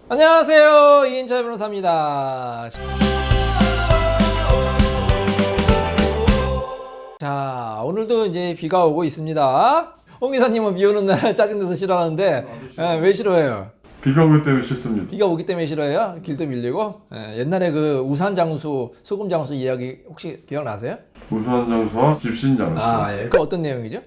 안녕하세요, 이인철 변호사입니다. 자, 오늘도 이제 비가 오고 있습니다. 홍 기사님은 비 오는 날 짜증내서 싫어하는데 왜 싫어해요? 비가 오기 때문에 싫습니다. 비가 오기 때문에 싫어해요? 길도 밀리고? 옛날에 그 우산 장수, 소금 장수 이야기 혹시 기억나세요? 우수한 장수와 집신 장수. 그 어떤 내용이죠?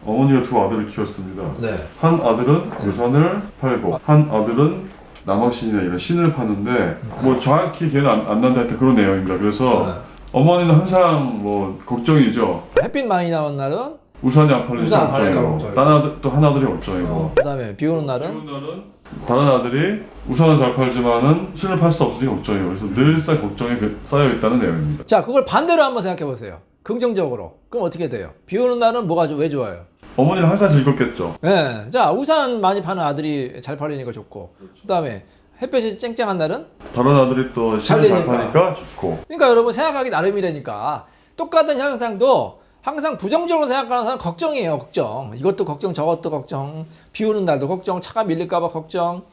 어머니가 두 아들을 키웠습니다. 네. 한 아들은 우산을 팔고 한 아들은 남학신이나 이런 신을 파는데 뭐 정확히 기억이 안 난다 했던 그런 내용입니다. 그래서 어머니는 항상 뭐 걱정이죠. 햇빛 많이 나온 날은 우산이 안 팔리니까 우산 안 팔릴까 걱정이고 걱정이고. 다른 아들 또 한 아들이 걱정이고 그 다음에 비 오는 날은 비오는 날은 다른 아들이 우산은 잘 팔지만은 신을 팔 수 없으니 걱정이고 그래서 늘상 걱정이 쌓여 있다는 내용입니다. 자, 그걸 반대로 한번 생각해 보세요. 긍정적으로. 그럼 어떻게 돼요? 비 오는 날은 왜 좋아요? 어머니는 항상 즐겁겠죠. 네. 자, 우산 많이 파는 아들이 잘 팔리니까 좋고, 그 다음에 햇볕이 쨍쨍한 날은? 다른 아들이 또 잘 신을 잘 되니까. 파니까 좋고. 그러니까 여러분 생각하기 나름이라니까. 똑같은 현상도 항상 부정적으로 생각하는 사람 걱정이에요, 걱정. 이것도 걱정, 저것도 걱정. 비 오는 날도 걱정, 차가 밀릴까봐 걱정.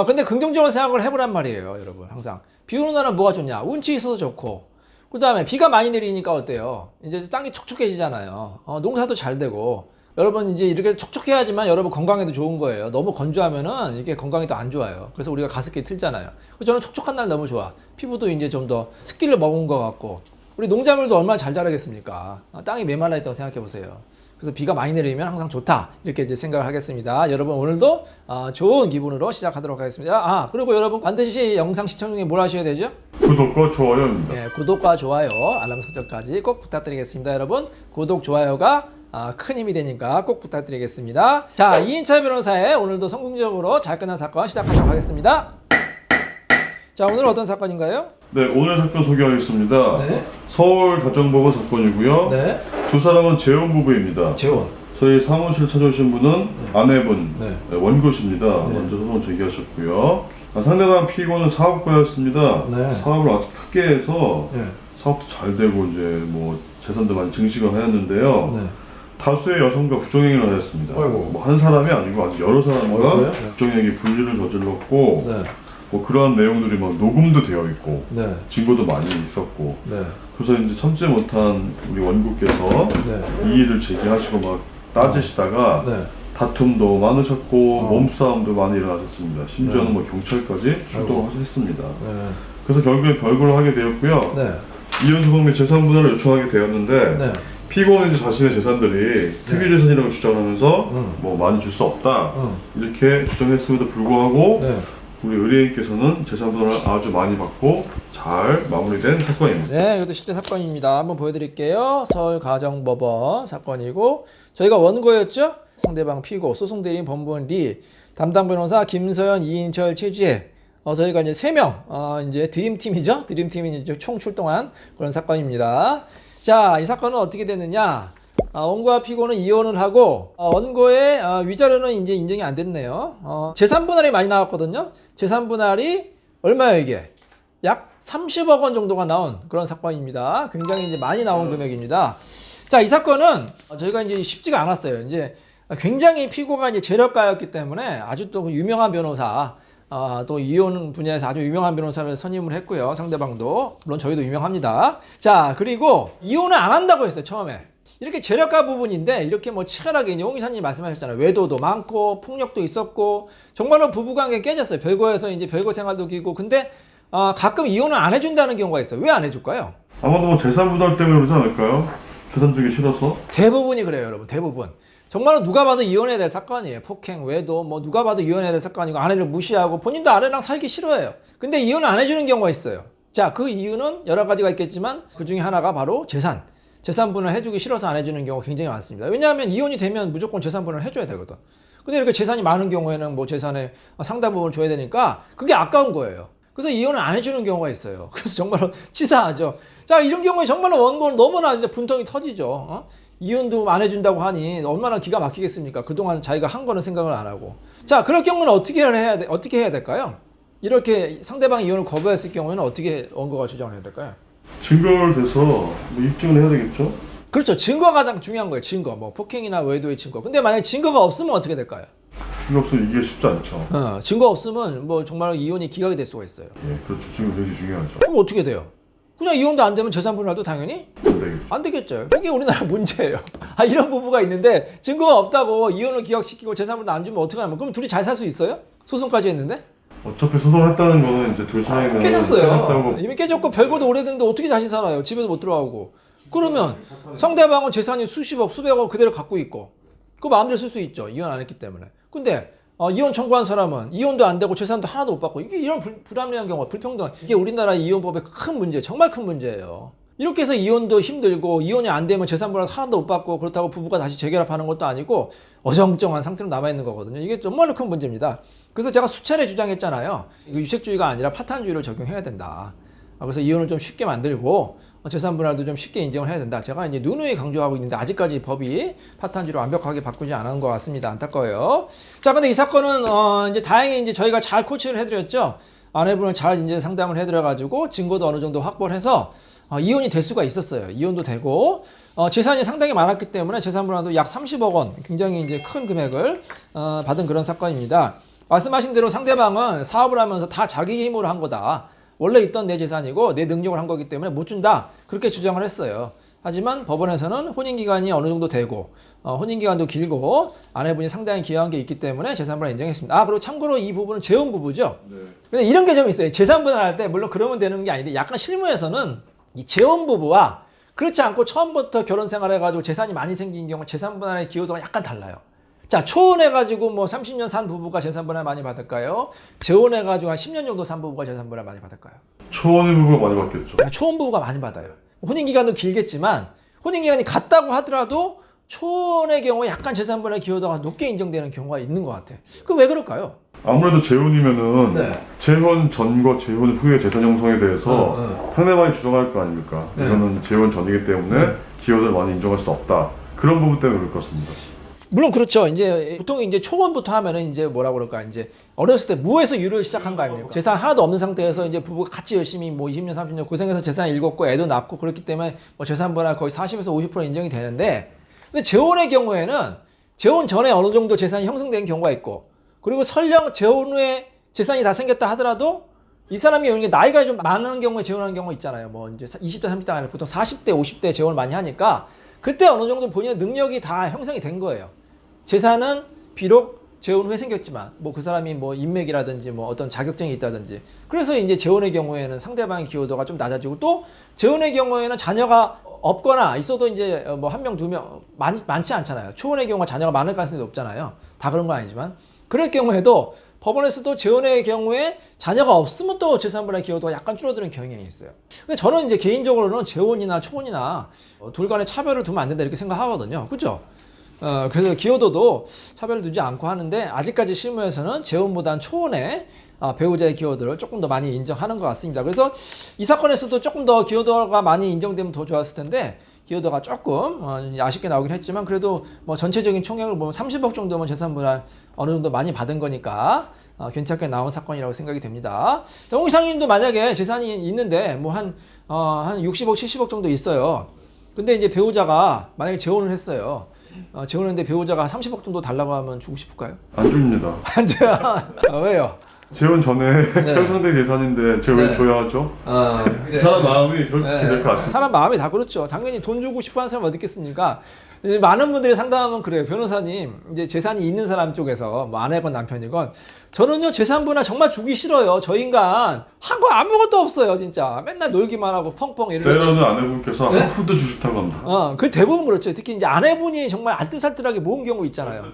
근데 긍정적으로 생각을 해보란 말이에요, 여러분. 항상. 비 오는 날은 뭐가 좋냐? 운치 있어서 좋고. 그 다음에 비가 많이 내리니까 어때요? 이제 땅이 촉촉해지잖아요. 농사도 잘 되고. 여러분 이제 이렇게 촉촉해야지만 여러분 건강에도 좋은 거예요. 너무 건조하면은 이게 건강에 또 안 좋아요. 그래서 우리가 가습기 틀잖아요. 저는 촉촉한 날 너무 좋아. 피부도 이제 좀 더 습기를 머문 것 같고. 우리 농작물도 얼마나 잘 자라겠습니까? 땅이 메말라 있다고 생각해 보세요. 그래서 비가 많이 내리면 항상 좋다. 이렇게 이제 생각을 하겠습니다. 여러분 오늘도 좋은 기분으로 시작하도록 하겠습니다. 그리고 여러분 반드시 영상 시청 중에 뭘 하셔야 되죠? 구독과 좋아요입니다. 네, 구독과 좋아요, 알람 설정까지 꼭 부탁드리겠습니다. 여러분 구독, 좋아요가 큰 힘이 되니까 꼭 부탁드리겠습니다. 자, 이인철 변호사의 오늘도 성공적으로 잘 끝난 사건 시작하도록 하겠습니다. 자, 오늘은 어떤 사건인가요? 네, 오늘 사건 소개하겠습니다. 네. 서울 가정법원 사건이고요. 네. 두 사람은 재혼 부부입니다. 재혼. 저희 사무실 찾아오신 분은 아내분 네. 원고십니다. 네. 먼저 소송 제기하셨고요. 상대방 피고는 사업가였습니다. 네. 사업을 아주 크게 해서 네. 사업도 잘 되고 이제 뭐 재산도 많이 증식을 하였는데요. 네. 다수의 여성과 부정행위를 하였습니다. 아이고. 뭐 한 사람이 아니고 아주 여러 사람과 그래요? 네. 부정행위 분리를 저질렀고 네. 뭐 그러한 내용들이 막 녹음도 되어 있고 네. 증거도 많이 있었고 네. 그래서 이제 참지 못한 우리 원고께서 네. 이의를 제기하시고 막 따지시다가 네. 다툼도 많으셨고 몸싸움도 많이 일어나셨습니다. 심지어는 네. 뭐 경찰까지 출동하셨습니다. 네. 그래서 결국에 별거를 하게 되었고요. 네. 이혼 소송 및 재산 분할을 요청하게 되었는데 네. 피고는 이제 자신의 재산들이 특유재산이라고 주장하면서 뭐 많이 줄 수 없다 이렇게 주장했음에도 불구하고 네. 우리 의뢰인께서는 재산 분할을 아주 많이 받고 잘 마무리된 사건입니다. 네, 이것도 실제 사건입니다. 한번 보여드릴게요. 서울가정법원 사건이고 저희가 원고였죠. 상대방 피고, 소송대리인 범부원 리, 담당 변호사 김서연, 이인철, 최지혜. 저희가 이제 3명 이제 드림팀이죠. 드림팀이 이제 총 출동한 그런 사건입니다. 자, 이 사건은 어떻게 됐느냐? 원고와 피고는 이혼을 하고 원고의 위자료는 이제 인정이 안 됐네요. 재산 분할이 많이 나왔거든요. 재산 분할이 얼마예요 이게? 약 30억 원 정도가 나온 그런 사건입니다. 굉장히 이제 많이 나온 금액입니다. 자, 이 사건은 저희가 이제 쉽지가 않았어요. 이제 굉장히 피고가 이제 재력가였기 때문에 아주 또 유명한 변호사, 또 이혼 분야에서 아주 유명한 변호사를 선임을 했고요. 상대방도 물론 저희도 유명합니다. 자, 그리고 이혼을 안 한다고 했어요. 처음에. 이렇게 재력가 부분인데 이렇게 뭐 치열하게 이제 홍 이사님 말씀하셨잖아요. 외도도 많고 폭력도 있었고 정말로 부부관계 깨졌어요. 별거에서 이제 별거 생활도 길고 근데 가끔 이혼을 안 해준다는 경우가 있어요. 왜 안 해줄까요? 아마도 뭐 재산 분할 때문에 그러지 않을까요? 재산 주기 싫어서? 대부분이 그래요, 여러분. 대부분. 정말로 누가 봐도 이혼해야 될 사건이에요. 폭행, 외도, 뭐 누가 봐도 이혼해야 될 사건이고 아내를 무시하고 본인도 아내랑 살기 싫어해요. 근데 이혼을 안 해주는 경우가 있어요. 자, 그 이유는 여러 가지가 있겠지만 그 중에 하나가 바로 재산 분할 해주기 싫어서 안 해주는 경우가 굉장히 많습니다. 왜냐하면 이혼이 되면 무조건 재산 분할 해줘야 되거든. 근데 이렇게 재산이 많은 경우에는 뭐 재산의 상당 부분을 줘야 되니까 그게 아까운 거예요. 그래서 이혼을 안 해주는 경우가 있어요. 그래서 정말로 치사하죠. 자, 이런 경우에 정말로 원고는 너무나 이제 분통이 터지죠. 이혼도 안 해준다고 하니 얼마나 기가 막히겠습니까? 그동안 자기가 한 거는 생각을 안 하고. 자, 그럴 경우는 어떻게 해야 될까요? 이렇게 상대방이 이혼을 거부했을 경우에는 어떻게 원고가 주장을 해야 될까요? 증거를 대서 뭐 입증을 해야 되겠죠? 그렇죠. 증거가 가장 중요한 거예요. 증거. 뭐 폭행이나 외도의 증거. 근데 만약에 증거가 없으면 어떻게 될까요? 증거 없으면 이게 쉽지 않죠. 증거 없으면 뭐 정말 이혼이 기각이 될 수가 있어요. 예, 그렇죠. 증거 굉장히 중요하죠. 그럼 어떻게 돼요? 그냥 이혼도 안 되면 재산 분할도 당연히 안 되겠죠. 안 되겠죠. 그게 우리나라 문제예요. 이런 부부가 있는데 증거가 없다고 이혼을 기각시키고 재산 분할 안 주면 어떡하냐면 그럼 둘이 잘 살 수 있어요? 소송까지 했는데? 어차피 소송했다는 거는 이제 둘 사이는 깨졌어요. 깨졌다고. 이미 깨졌고 별거도 오래됐는데 어떻게 다시 살아요? 집에도 못 들어가고. 그러면 상대방은 재산이 수십억, 수백억 그대로 갖고 있고 그 마음대로 쓸 수 있죠. 이혼 안 했기 때문에. 근데 이혼 청구한 사람은 이혼도 안 되고 재산도 하나도 못 받고 이게 이런 불합리한 경우가 불평등 이게 우리나라 이혼법의 큰 문제, 정말 큰 문제예요. 이렇게 해서 이혼도 힘들고 이혼이 안 되면 재산 분할 하나도 못 받고 그렇다고 부부가 다시 재결합하는 것도 아니고 어정쩡한 상태로 남아있는 거거든요. 이게 정말로 큰 문제입니다. 그래서 제가 수차례 주장했잖아요. 이거 유책주의가 아니라 파탄주의를 적용해야 된다. 그래서 이혼을 좀 쉽게 만들고 재산 분할도 좀 쉽게 인정을 해야 된다. 제가 이제 누누이 강조하고 있는데 아직까지 법이 파탄주의로 완벽하게 바꾸지 않은 것 같습니다. 안타까워요. 자, 근데 이 사건은 이제 다행히 이제 저희가 잘 코치를 해드렸죠. 아내분을 잘 이제 상담을 해드려가지고 증거도 어느 정도 확보를 해서 이혼이 될 수가 있었어요. 이혼도 되고 재산이 상당히 많았기 때문에 재산 분할도 약 30억 원, 굉장히 이제 큰 금액을 받은 그런 사건입니다. 말씀하신 대로 상대방은 사업을 하면서 다 자기 힘으로 한 거다. 원래 있던 내 재산이고 내 능력을 한 거기 때문에 못 준다. 그렇게 주장을 했어요. 하지만 법원에서는 혼인기간이 어느 정도 되고 혼인기간도 길고 아내분이 상당히 기여한 게 있기 때문에 재산분할 인정했습니다. 그리고 참고로 이 부분은 재혼부부죠. 네. 근데 이런 게 좀 있어요. 재산분할할 때 물론 그러면 되는 게 아닌데 약간 실무에서는 이 재혼부부와 그렇지 않고 처음부터 결혼 생활해가지고 재산이 많이 생긴 경우 재산분할의 기여도가 약간 달라요. 자, 초혼해가지고 뭐 30년 산 부부가 재산분할 많이 받을까요? 재혼해가지고 한 10년 정도 산 부부가 재산분할 많이 받을까요? 초혼의 부부가 많이 받겠죠. 초혼 부부가 많이 받아요. 혼인기간도 길겠지만 혼인기간이 같다고 하더라도 초혼의 경우에 약간 재산분할 기여도가 높게 인정되는 경우가 있는 것 같아. 그 왜 그럴까요? 아무래도 재혼이면은 네. 재혼 전과 재혼 후의 재산 형성에 대해서 상대방이 주장할 거 아닙니까? 네. 이거는 재혼 전이기 때문에 기여도를 많이 인정할 수 없다. 그런 부분 때문에 그럴 것 같습니다. 물론 그렇죠. 이제 보통 이제 초혼부터 하면은 이제 뭐라 그럴까 이제 어렸을 때 무에서 유를 시작한 거 아닙니까? 재산 하나도 없는 상태에서 이제 부부가 같이 열심히 뭐 20년 30년 고생해서 재산을 읽었고 애도 낳고 그렇기 때문에 뭐 재산 분할 거의 40에서 50% 인정이 되는데 근데 재혼의 경우에는 재혼 전에 어느 정도 재산이 형성된 경우가 있고 그리고 설령 재혼 후에 재산이 다 생겼다 하더라도 이 사람이 나이가 좀 많은 경우에 재혼하는 경우가 있잖아요. 뭐 이제 20대 30대가 아니라 보통 40대 50대 재혼을 많이 하니까 그때 어느 정도 본인의 능력이 다 형성이 된 거예요. 재산은 비록 재혼 후에 생겼지만 뭐 그 사람이 뭐 인맥이라든지 뭐 어떤 자격증이 있다든지 그래서 이제 재혼의 경우에는 상대방의 기여도가 좀 낮아지고 또 재혼의 경우에는 자녀가 없거나 있어도 이제 뭐 한 명 두 명 많지 않잖아요. 초혼의 경우가 자녀가 많을 가능성이 높잖아요. 다 그런 건 아니지만 그럴 경우에도 법원에서도 재혼의 경우에 자녀가 없으면 또 재산분할 기여도가 약간 줄어드는 경향이 있어요. 근데 저는 이제 개인적으로는 재혼이나 초혼이나 둘 간의 차별을 두면 안 된다 이렇게 생각하거든요. 그죠? 그래서 기여도도 차별을 두지 않고 하는데 아직까지 실무에서는 재혼보단 초혼의 배우자의 기여도를 조금 더 많이 인정하는 것 같습니다. 그래서 이 사건에서도 조금 더 기여도가 많이 인정되면 더 좋았을 텐데 기여도가 조금 아쉽게 나오긴 했지만 그래도 뭐 전체적인 총액을 보면 30억 정도면 재산분할 어느 정도 많이 받은 거니까 괜찮게 나온 사건이라고 생각이 됩니다. 홍 이사님도 만약에 재산이 있는데 뭐 한 60억, 70억 정도 있어요. 근데 이제 배우자가 만약에 재혼을 했어요. 재혼했는데 배우자가 30억 정도 달라고 하면 주고 싶을까요? 안 줍니다. 안 줘요. 왜요? 재혼 전에 네. 형성된 재산인데 제가 네. 왜 줘야 하죠? 네. 사람 마음이 그렇게 될 것 같습니다. 사람 마음이 다 그렇죠. 당연히 돈 주고 싶어 하는 사람 어디 있겠습니까? 이제 많은 분들이 상담하면 그래요. 변호사님, 이제 재산이 있는 사람 쪽에서 뭐 아내건 남편이건 저는요 재산 분할 정말 주기 싫어요. 저 인간 한 거 아무것도 없어요, 진짜. 맨날 놀기만 하고 펑펑 이러면서. 때로는 아내분께서 네? 한 푼도 주셨다고 합니다. 그 대부분 그렇죠. 특히 이제 아내분이 정말 알뜰살뜰하게 모은 경우 있잖아요.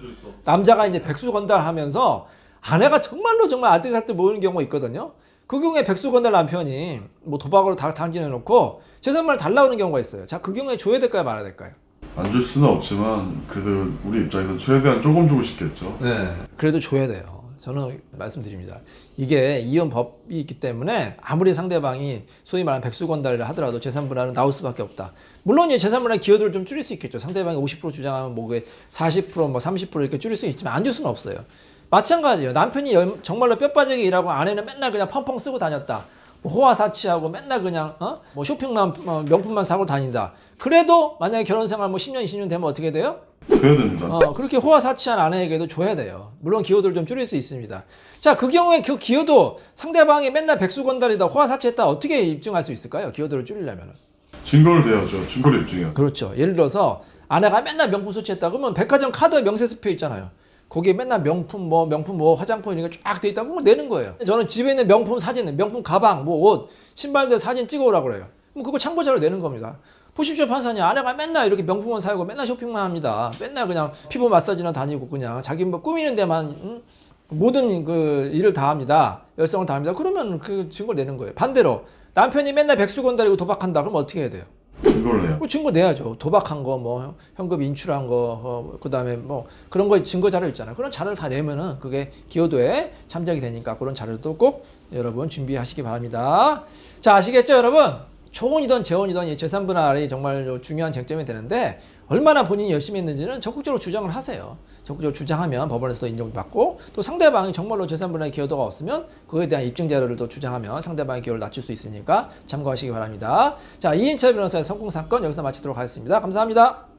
남자가 이제 백수건달하면서 아내가 정말로 정말 알뜰살뜰 모으는 경우가 있거든요. 그 경우에 백수건달 남편이 뭐 도박으로 다 당겨놓고 재산분할 달라고 하는 경우가 있어요. 자, 그 경우에 줘야 될까요, 말아야 될까요? 안 줄 수는 없지만 그래도 우리 입장에서 최대한 조금 주고 싶겠죠. 네. 그래도 줘야 돼요. 저는 말씀드립니다. 이게 이혼법이 있기 때문에 아무리 상대방이 소위 말하는 백수건달을 하더라도 재산분할은 나올 수밖에 없다. 물론 이제 재산분할 기여도를 좀 줄일 수 있겠죠. 상대방이 50% 주장하면 뭐 40%, 뭐 30% 이렇게 줄일 수 있지만 안 줄 수는 없어요. 마찬가지예요. 남편이 정말로 뼈 빠지게 일하고 아내는 맨날 그냥 펑펑 쓰고 다녔다. 호화사치하고 맨날 그냥 뭐 쇼핑만 명품만 사고 다닌다. 그래도 만약에 결혼 생활 뭐 10년 20년 되면 어떻게 돼요? 줘야 됩니다. 그렇게 호화사치한 아내에게도 줘야 돼요. 물론 기여도를 좀 줄일 수 있습니다. 자, 그 경우에 그 기여도 상대방이 맨날 백수건달이다 호화사치했다 어떻게 입증할 수 있을까요? 기여도를 줄이려면. 증거를 대야죠. 증거를 입증해요. 그렇죠. 예를 들어서 아내가 맨날 명품 소치했다 그러면 백화점 카드 명세서표 있잖아요. 거기에 맨날 명품 뭐 화장품 이런 게 쫙 돼 있다 그러면 내는 거예요. 저는 집에 있는 명품 사진, 명품 가방, 뭐 옷, 신발들 사진 찍어오라고 그래요. 그럼 그거 참고자료 내는 겁니다. 보십시오 판사님, 아내가 맨날 이렇게 명품만 사고 맨날 쇼핑만 합니다. 맨날 그냥 피부 마사지나 다니고 그냥 자기 뭐 꾸미는 데만 모든 그 일을 다 합니다. 열성을 다 합니다. 그러면 그 증거를 내는 거예요. 반대로 남편이 맨날 백수건달이고 도박한다 그러면 어떻게 해야 돼요? 증거를 내요. 뭐 증거 내야죠. 도박한 거, 뭐 현금 인출한 거, 그다음에 뭐 그런 거 증거 자료 있잖아요. 그런 자료를 다 내면은 그게 기여도에 참작이 되니까 그런 자료도 꼭 여러분 준비하시기 바랍니다. 자, 아시겠죠, 여러분? 초혼이든 재혼이든 이 재산 분할이 정말 중요한 쟁점이 되는데 얼마나 본인이 열심히 했는지는 적극적으로 주장을 하세요. 적극적으로 주장하면 법원에서도 인정받고 또 상대방이 정말로 재산 분할의 기여도가 없으면 그거에 대한 입증 자료를 또 주장하면 상대방의 기여를 낮출 수 있으니까 참고하시기 바랍니다. 자, 이인철 변호사의 성공 사건 여기서 마치도록 하겠습니다. 감사합니다.